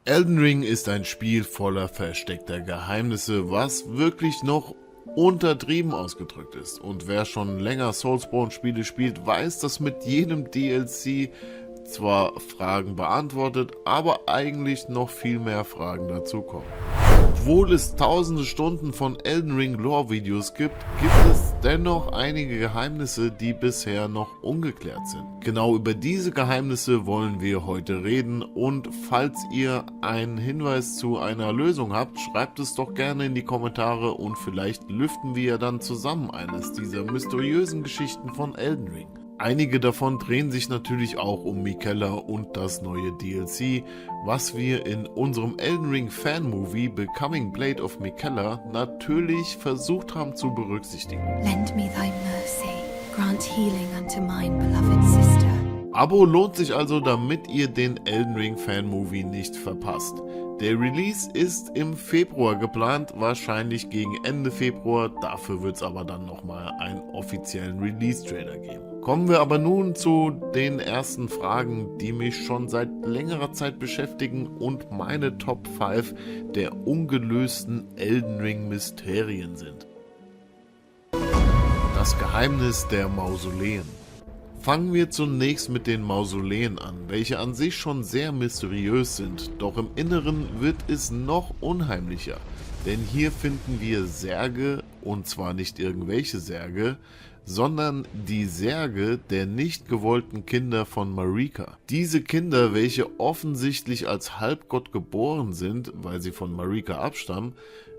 Elden Ring ist ein Spiel voller versteckter Geheimnisse, was wirklich noch untertrieben ausgedrückt ist. Und wer schon länger Soulsborne-Spiele spielt, weiß, dass mit jedem DLC zwar Fragen beantwortet, aber eigentlich noch viel mehr Fragen dazukommen. Obwohl es tausende Stunden von Elden Ring Lore-Videos gibt, gibt es dennoch einige Geheimnisse, die bisher noch ungeklärt sind. Genau über diese Geheimnisse wollen wir heute reden, und falls ihr einen Hinweis zu einer Lösung habt, schreibt es doch gerne in die Kommentare und vielleicht lüften wir dann zusammen eines dieser mysteriösen Geschichten von Elden Ring. Einige davon drehen sich natürlich auch um Miquella und das neue DLC, was wir in unserem Elden Ring Fan-Movie Becoming Blade of Miquella natürlich versucht haben zu berücksichtigen. Lend me thy mercy, grant healing unto mine beloved sister. Abo lohnt sich also, damit ihr den Elden Ring Fan-Movie nicht verpasst. Der Release ist im Februar geplant, wahrscheinlich gegen Ende Februar, dafür wird es aber dann nochmal einen offiziellen Release-Trailer geben. Kommen wir aber nun zu den ersten Fragen, die mich schon seit längerer Zeit beschäftigen und meine Top 5 der ungelösten Elden Ring Mysterien sind. Das Geheimnis der Mausoleen. Fangen wir zunächst mit den Mausoleen an, welche an sich schon sehr mysteriös sind, doch im Inneren wird es noch unheimlicher, denn hier finden wir Särge, und zwar nicht irgendwelche Särge, sondern die Särge der nicht gewollten Kinder von Marika. Diese Kinder, welche offensichtlich als Halbgott geboren sind, weil sie von Marika abstammen,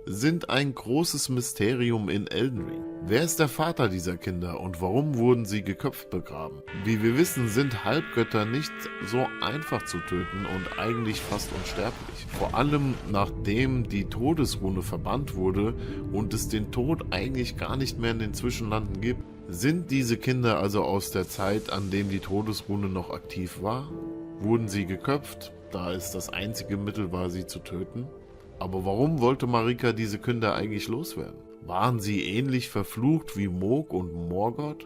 sind ein großes Mysterium in Elden Ring. Wer ist der Vater dieser Kinder und warum wurden sie geköpft begraben? Wie wir wissen, sind Halbgötter nicht so einfach zu töten und eigentlich fast unsterblich. Vor allem nachdem die Todesrune verbannt wurde und es den Tod eigentlich gar nicht mehr in den Zwischenlanden gibt. Sind diese Kinder also aus der Zeit, an dem die Todesrune noch aktiv war? Wurden sie geköpft, da es das einzige Mittel war, sie zu töten? Aber warum wollte Marika diese Kinder eigentlich loswerden? Waren sie ähnlich verflucht wie Mohg und Morgoth?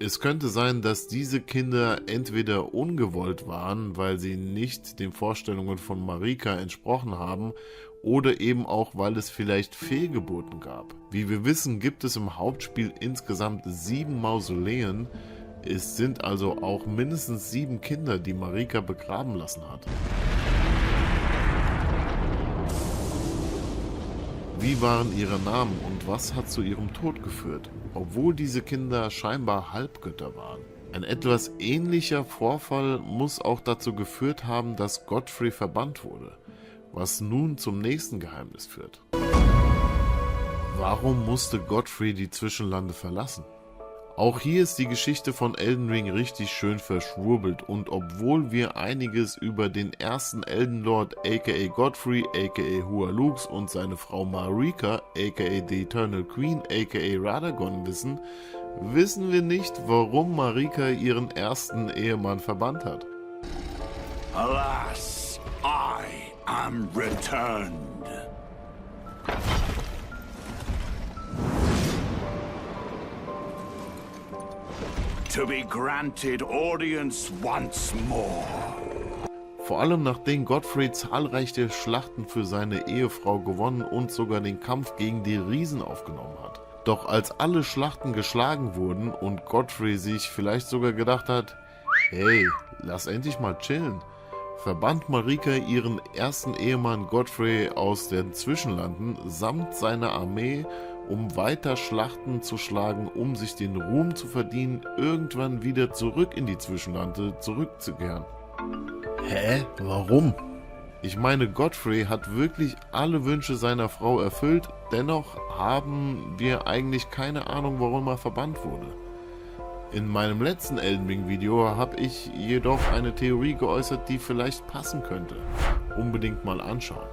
Es könnte sein, dass diese Kinder entweder ungewollt waren, weil sie nicht den Vorstellungen von Marika entsprochen haben, oder eben auch, weil es vielleicht Fehlgeburten gab. Wie wir wissen, gibt es im Hauptspiel insgesamt 7 Mausoleen. Es sind also auch mindestens 7 Kinder, die Marika begraben lassen hat. Wie waren ihre Namen und was hat zu ihrem Tod geführt, obwohl diese Kinder scheinbar Halbgötter waren? Ein etwas ähnlicher Vorfall muss auch dazu geführt haben, dass Godfrey verbannt wurde, was nun zum nächsten Geheimnis führt. Warum musste Godfrey die Zwischenlande verlassen? Auch hier ist die Geschichte von Elden Ring richtig schön verschwurbelt, und obwohl wir einiges über den ersten Elden Lord aka Godfrey aka Hualux und seine Frau Marika aka The Eternal Queen aka Radagon wissen, wissen wir nicht, warum Marika ihren ersten Ehemann verbannt hat. Alas, I am returned. To be granted audience once more. Vor allem nachdem Godfrey zahlreiche Schlachten für seine Ehefrau gewonnen und sogar den Kampf gegen die Riesen aufgenommen hat. Doch als alle Schlachten geschlagen wurden und Godfrey sich vielleicht sogar gedacht hat, hey, lass endlich mal chillen, verbannt Marika ihren ersten Ehemann Godfrey aus den Zwischenlanden samt seiner Armee, um weiter Schlachten zu schlagen, um sich den Ruhm zu verdienen, irgendwann wieder zurück in die Zwischenlande zurückzukehren. Hä? Warum? Ich meine, Godfrey hat wirklich alle Wünsche seiner Frau erfüllt, dennoch haben wir eigentlich keine Ahnung, warum er verbannt wurde. In meinem letzten Elden Ring Video habe ich jedoch eine Theorie geäußert, die vielleicht passen könnte. Unbedingt mal anschauen.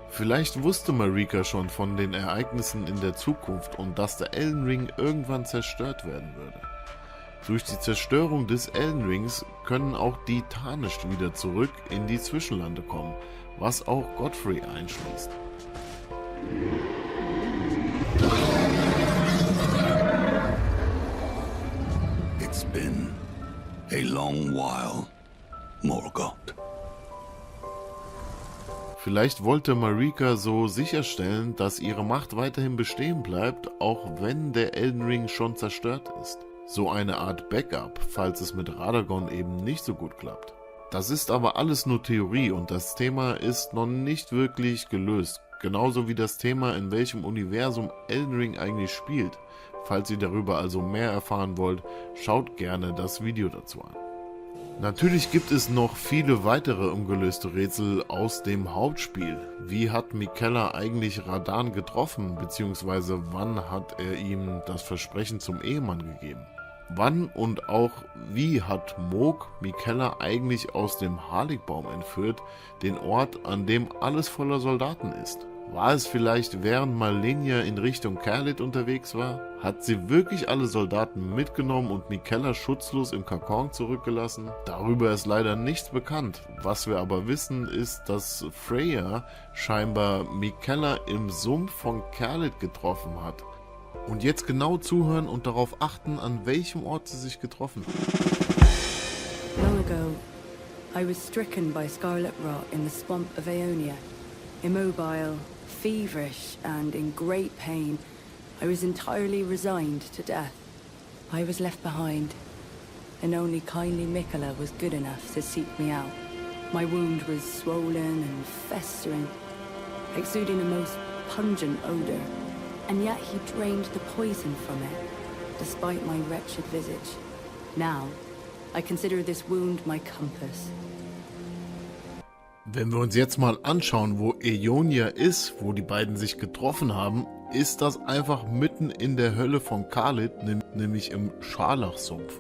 Vielleicht wusste Marika schon von den Ereignissen in der Zukunft und dass der Elden Ring irgendwann zerstört werden würde. Durch die Zerstörung des Elden Rings können auch die Tarnished wieder zurück in die Zwischenlande kommen, was auch Godfrey einschließt. It's been a long while, Morgoth. Vielleicht wollte Marika so sicherstellen, dass ihre Macht weiterhin bestehen bleibt, auch wenn der Elden Ring schon zerstört ist. So eine Art Backup, falls es mit Radagon eben nicht so gut klappt. Das ist aber alles nur Theorie und das Thema ist noch nicht wirklich gelöst. Genauso wie das Thema, in welchem Universum Elden Ring eigentlich spielt. Falls ihr darüber also mehr erfahren wollt, schaut gerne das Video dazu an. Natürlich gibt es noch viele weitere ungelöste Rätsel aus dem Hauptspiel. Wie hat Miquella eigentlich Radahn getroffen, beziehungsweise wann hat er ihm das Versprechen zum Ehemann gegeben? Wann und auch wie hat Mohg Miquella eigentlich aus dem Haligbaum entführt, den Ort, an dem alles voller Soldaten ist? War es vielleicht, während Malenia in Richtung Caelid unterwegs war? Hat sie wirklich alle Soldaten mitgenommen und Miquella schutzlos im Kokon zurückgelassen? Darüber ist leider nichts bekannt. Was wir aber wissen, ist, dass Freya scheinbar Miquella im Sumpf von Caelid getroffen hat. Und jetzt genau zuhören und darauf achten, an welchem Ort sie sich getroffen hat. Long ago, I was stricken by scarlet rot in the swamp of Aeonia. Immobile, feverish, and in great pain, I was entirely resigned to death. I was left behind, and only kindly Miquella was good enough to seek me out. My wound was swollen and festering, exuding a most pungent odor, and yet he drained the poison from it, despite my wretched visage. Now, I consider this wound my compass. Wenn wir uns jetzt mal anschauen, wo Aeonia ist, wo die beiden sich getroffen haben, ist das einfach mitten in der Hölle von Caelid, nämlich im Scharlachsumpf.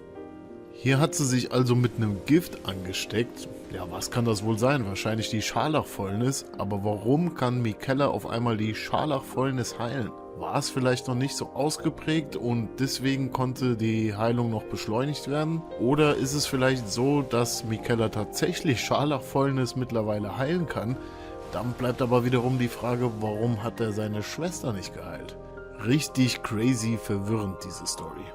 Hier hat sie sich also mit einem Gift angesteckt. Ja, was kann das wohl sein? Wahrscheinlich die Scharlachfäulnis. Aber warum kann Miquella auf einmal die Scharlachfäulnis heilen? War es vielleicht noch nicht so ausgeprägt und deswegen konnte die Heilung noch beschleunigt werden? Oder ist es vielleicht so, dass Miquella tatsächlich Scharlachfäulnis mittlerweile heilen kann? Dann bleibt aber wiederum die Frage, warum hat er seine Schwester nicht geheilt? Richtig crazy verwirrend, diese Story.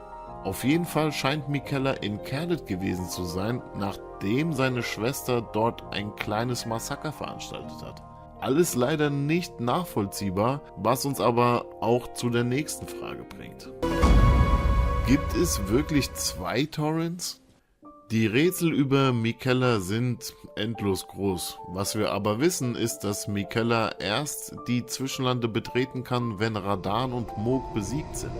Auf jeden Fall scheint Miquella in Caelid gewesen zu sein, nachdem seine Schwester dort ein kleines Massaker veranstaltet hat. Alles leider nicht nachvollziehbar, was uns aber auch zu der nächsten Frage bringt. Gibt es wirklich 2 Torrents? Die Rätsel über Miquella sind endlos groß. Was wir aber wissen, ist, dass Miquella erst die Zwischenlande betreten kann, wenn Radahn und Mohg besiegt sind.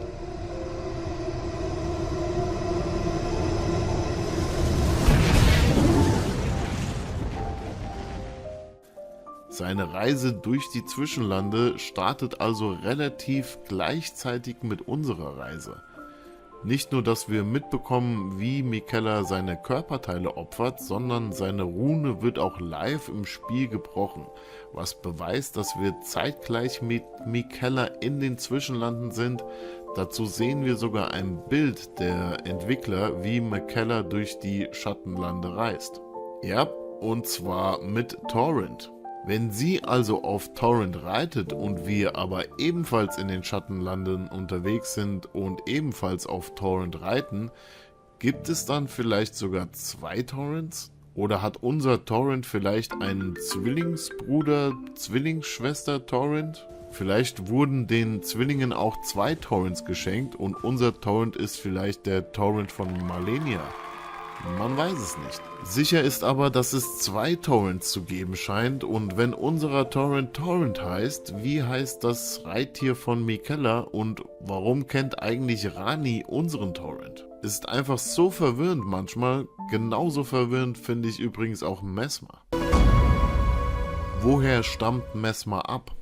Seine Reise durch die Zwischenlande startet also relativ gleichzeitig mit unserer Reise. Nicht nur, dass wir mitbekommen, wie Miquella seine Körperteile opfert, sondern seine Rune wird auch live im Spiel gebrochen, was beweist, dass wir zeitgleich mit Miquella in den Zwischenlanden sind. Dazu sehen wir sogar ein Bild der Entwickler, wie Miquella durch die Schattenlande reist. Ja, und zwar mit Torrent. Wenn sie also auf Torrent reitet und wir aber ebenfalls in den Schattenlanden unterwegs sind und ebenfalls auf Torrent reiten, gibt es dann vielleicht sogar 2 Torrents? Oder hat unser Torrent vielleicht einen Zwillingsbruder, Zwillingsschwester Torrent? Vielleicht wurden den Zwillingen auch 2 Torrents geschenkt und unser Torrent ist vielleicht der Torrent von Malenia. Man weiß es nicht. Sicher ist aber, dass es 2 Torrents zu geben scheint und wenn unserer Torrent Torrent heißt, wie heißt das Reittier von Miquella und warum kennt eigentlich Ranni unseren Torrent? Ist einfach so verwirrend manchmal, genauso verwirrend finde ich übrigens auch Messmer. Woher stammt Messmer ab?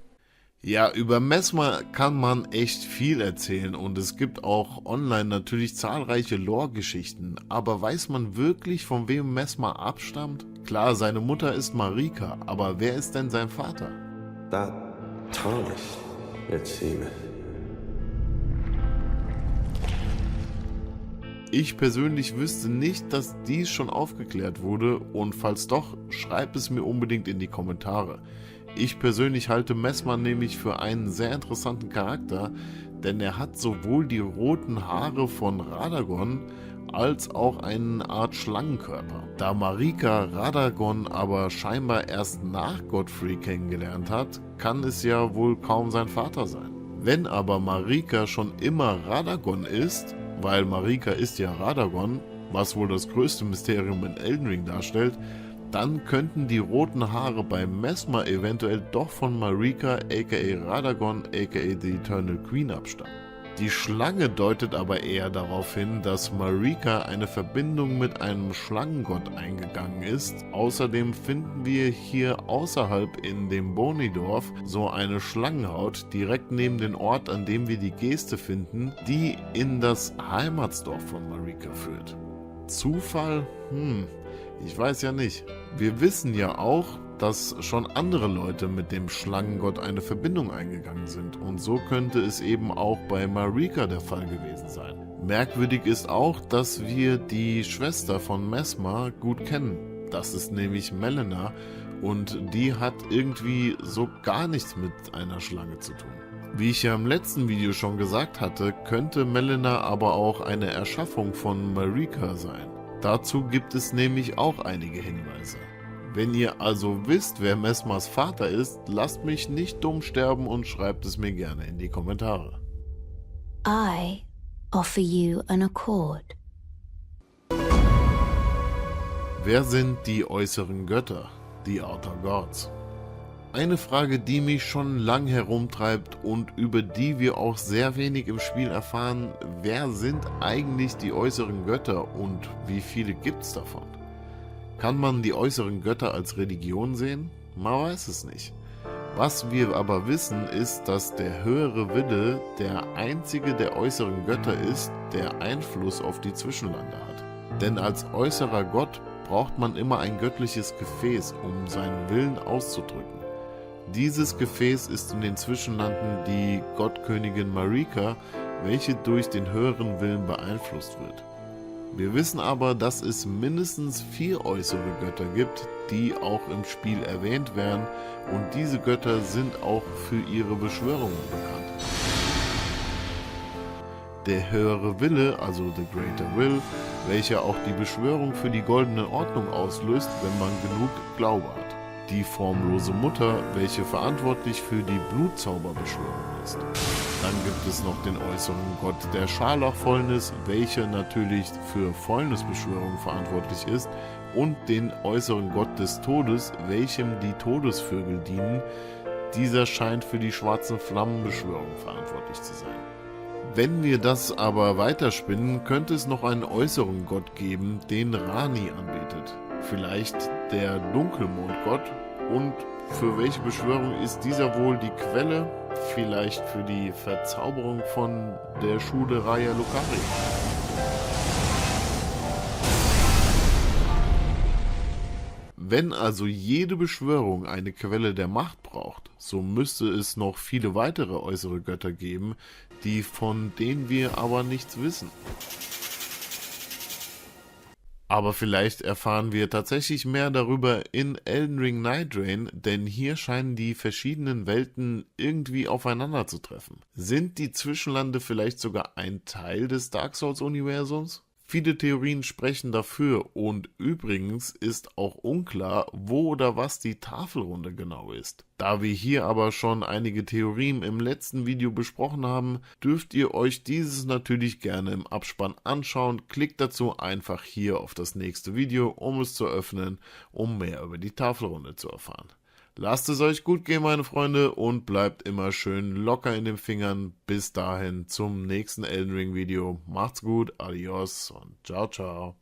Ja, über Messmer kann man echt viel erzählen und es gibt auch online natürlich zahlreiche Lore-Geschichten, aber weiß man wirklich, von wem Messmer abstammt? Klar, seine Mutter ist Marika, aber wer ist denn sein Vater? That tarnished, it seemeth. Ich persönlich wüsste nicht, dass dies schon aufgeklärt wurde und falls doch, schreibt es mir unbedingt in die Kommentare. Ich persönlich halte Messmer nämlich für einen sehr interessanten Charakter, denn er hat sowohl die roten Haare von Radagon als auch eine Art Schlangenkörper. Da Marika Radagon aber scheinbar erst nach Godfrey kennengelernt hat, kann es ja wohl kaum sein Vater sein. Wenn aber Marika schon immer Radagon ist, weil Marika ist ja Radagon, was wohl das größte Mysterium in Elden Ring darstellt, dann könnten die roten Haare bei Messmer eventuell doch von Marika aka Radagon aka The Eternal Queen abstammen. Die Schlange deutet aber eher darauf hin, dass Marika eine Verbindung mit einem Schlangengott eingegangen ist. Außerdem finden wir hier außerhalb in dem Bonidorf so eine Schlangenhaut direkt neben dem Ort, an dem wir die Geste finden, die in das Heimatsdorf von Marika führt. Zufall? Ich weiß ja nicht. Wir wissen ja auch, dass schon andere Leute mit dem Schlangengott eine Verbindung eingegangen sind und so könnte es eben auch bei Marika der Fall gewesen sein. Merkwürdig ist auch, dass wir die Schwester von Messmer gut kennen. Das ist nämlich Melina und die hat irgendwie so gar nichts mit einer Schlange zu tun. Wie ich ja im letzten Video schon gesagt hatte, könnte Melina aber auch eine Erschaffung von Marika sein. Dazu gibt es nämlich auch einige Hinweise. Wenn ihr also wisst, wer Messmers Vater ist, lasst mich nicht dumm sterben und schreibt es mir gerne in die Kommentare. I offer you an accord. Wer sind die äußeren Götter, die Outer Gods? Eine Frage, die mich schon lang herumtreibt und über die wir auch sehr wenig im Spiel erfahren, wer sind eigentlich die äußeren Götter und wie viele gibt es davon? Kann man die äußeren Götter als Religion sehen? Man weiß es nicht. Was wir aber wissen, ist, dass der höhere Wille der einzige der äußeren Götter ist, der Einfluss auf die Zwischenlande hat. Denn als äußerer Gott braucht man immer ein göttliches Gefäß, um seinen Willen auszudrücken. Dieses Gefäß ist in den Zwischenlanden die Gottkönigin Marika, welche durch den höheren Willen beeinflusst wird. Wir wissen aber, dass es mindestens 4 äußere Götter gibt, die auch im Spiel erwähnt werden und diese Götter sind auch für ihre Beschwörungen bekannt. Der höhere Wille, also The Greater Will, welcher auch die Beschwörung für die goldene Ordnung auslöst, wenn man genug Glaube hat. Die formlose Mutter, welche verantwortlich für die Blutzauberbeschwörung ist. Dann gibt es noch den äußeren Gott der Scharlachfäulnis, welcher natürlich für Fäulnisbeschwörung verantwortlich ist, und den äußeren Gott des Todes, welchem die Todesvögel dienen. Dieser scheint für die schwarzen Flammenbeschwörung verantwortlich zu sein. Wenn wir das aber weiterspinnen, könnte es noch einen äußeren Gott geben, den Rani anbetet. Vielleicht der Dunkelmondgott, und für welche Beschwörung ist dieser wohl die Quelle? Vielleicht für die Verzauberung von der Schule Raya Lucaria. Wenn also jede Beschwörung eine Quelle der Macht braucht, so müsste es noch viele weitere äußere Götter geben, von denen wir aber nichts wissen. Aber vielleicht erfahren wir tatsächlich mehr darüber in Elden Ring Nightrain, denn hier scheinen die verschiedenen Welten irgendwie aufeinander zu treffen. Sind die Zwischenlande vielleicht sogar ein Teil des Dark Souls-Universums? Viele Theorien sprechen dafür und übrigens ist auch unklar, wo oder was die Tafelrunde genau ist. Da wir hier aber schon einige Theorien im letzten Video besprochen haben, dürft ihr euch dieses natürlich gerne im Abspann anschauen. Klickt dazu einfach hier auf das nächste Video, um es zu öffnen, um mehr über die Tafelrunde zu erfahren. Lasst es euch gut gehen, meine Freunde, und bleibt immer schön locker in den Fingern. Bis dahin zum nächsten Elden Ring Video. Macht's gut, adios und ciao, ciao.